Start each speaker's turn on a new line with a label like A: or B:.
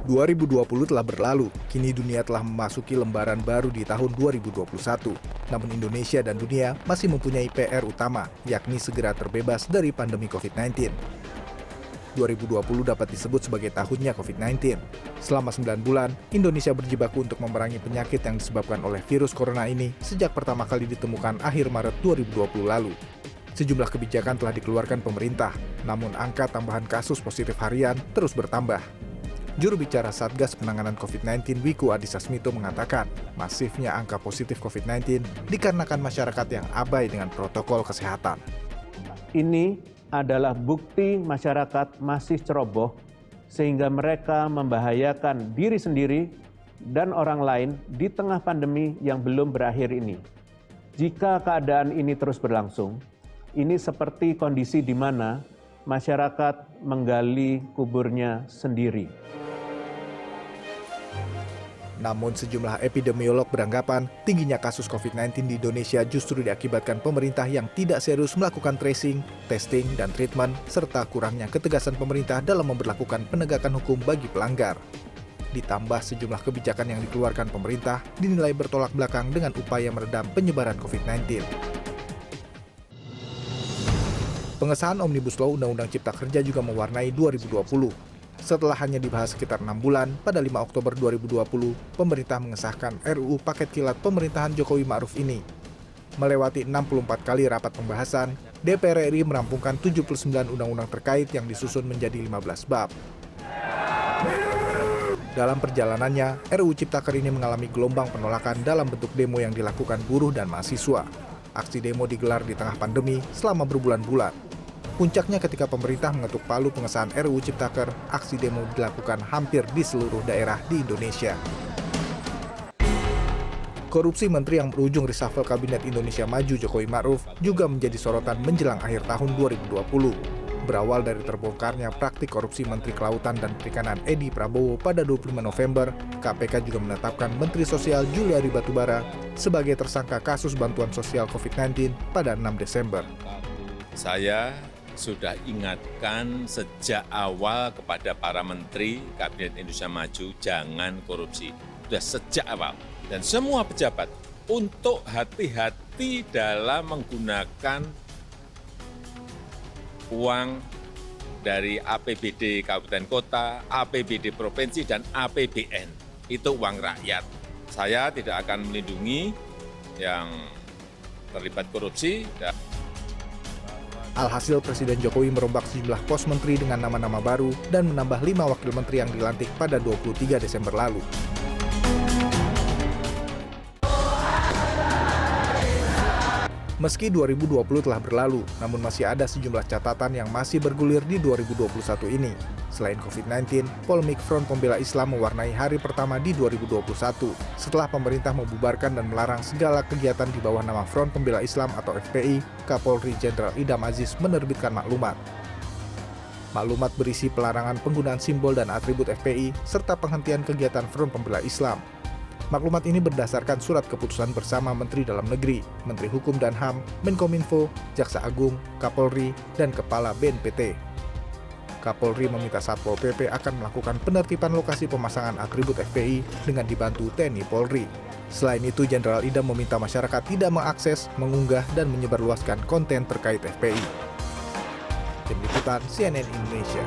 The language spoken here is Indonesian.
A: 2020 telah berlalu, kini dunia telah memasuki lembaran baru di tahun 2021. Namun Indonesia dan dunia masih mempunyai PR utama, yakni segera terbebas dari pandemi COVID-19. 2020 dapat disebut sebagai tahunnya COVID-19. Selama 9 bulan, Indonesia berjibaku untuk memerangi penyakit yang disebabkan oleh virus corona ini sejak pertama kali ditemukan akhir Maret 2020 lalu. Sejumlah kebijakan telah dikeluarkan pemerintah, namun angka tambahan kasus positif harian terus bertambah. Juru bicara Satgas Penanganan COVID-19 Wiku Adhisa Smito mengatakan, masifnya angka positif COVID-19 dikarenakan masyarakat yang abai dengan protokol kesehatan.
B: Ini adalah bukti masyarakat masih ceroboh sehingga mereka membahayakan diri sendiri dan orang lain di tengah pandemi yang belum berakhir ini. Jika keadaan ini terus berlangsung, ini seperti kondisi di mana masyarakat menggali kuburnya sendiri.
A: Namun sejumlah epidemiolog beranggapan tingginya kasus COVID-19 di Indonesia justru diakibatkan pemerintah yang tidak serius melakukan tracing, testing, dan treatment, serta kurangnya ketegasan pemerintah dalam memberlakukan penegakan hukum bagi pelanggar. Ditambah sejumlah kebijakan yang dikeluarkan pemerintah dinilai bertolak belakang dengan upaya meredam penyebaran COVID-19. Pengesahan Omnibus Law Undang-Undang Cipta Kerja juga mewarnai 2020. Setelah hanya dibahas sekitar 6 bulan, pada 5 Oktober 2020, pemerintah mengesahkan RUU Paket Kilat Pemerintahan Jokowi Ma'ruf ini. Melewati 64 kali rapat pembahasan, DPR RI merampungkan 79 undang-undang terkait yang disusun menjadi 15 bab. Dalam perjalanannya, RUU Ciptaker ini mengalami gelombang penolakan dalam bentuk demo yang dilakukan buruh dan mahasiswa. Aksi demo digelar di tengah pandemi selama berbulan-bulan. Puncaknya ketika pemerintah mengetuk palu pengesahan RUU Ciptaker, aksi demo dilakukan hampir di seluruh daerah di Indonesia. Korupsi menteri yang berujung reshuffle Kabinet Indonesia Maju Jokowi Ma'ruf juga menjadi sorotan menjelang akhir tahun 2020. Berawal dari terbongkarnya praktik korupsi Menteri Kelautan dan Perikanan Edi Prabowo pada 25 November, KPK juga menetapkan Menteri Sosial Juliari Batubara sebagai tersangka kasus bantuan sosial COVID-19 pada 6 Desember.
C: Saya sudah ingatkan sejak awal kepada para menteri Kabinet Indonesia Maju, jangan korupsi. Sudah sejak awal. Dan semua pejabat untuk hati-hati dalam menggunakan uang dari APBD Kabupaten Kota, APBD Provinsi, dan APBN. Itu uang rakyat. Saya tidak akan melindungi yang terlibat korupsi.
A: Alhasil Presiden Jokowi merombak sejumlah pos menteri dengan nama-nama baru dan menambah 5 wakil menteri yang dilantik pada 23 Desember lalu. Meski 2020 telah berlalu, namun masih ada sejumlah catatan yang masih bergulir di 2021 ini. Selain COVID-19, polemik Front Pembela Islam mewarnai hari pertama di 2021, setelah pemerintah membubarkan dan melarang segala kegiatan di bawah nama Front Pembela Islam atau FPI, Kapolri Jenderal Idam Aziz menerbitkan maklumat. Maklumat berisi pelarangan penggunaan simbol dan atribut FPI, serta penghentian kegiatan Front Pembela Islam. Maklumat ini berdasarkan surat keputusan bersama Menteri Dalam Negeri, Menteri Hukum dan HAM, Menkominfo, Jaksa Agung, Kapolri, dan Kepala BNPT. Kapolri meminta Satpol PP akan melakukan penertiban lokasi pemasangan atribut FPI dengan dibantu TNI Polri. Selain itu, Jenderal Idam meminta masyarakat tidak mengakses, mengunggah, dan menyebarluaskan konten terkait FPI. Tim Liputan CNN Indonesia.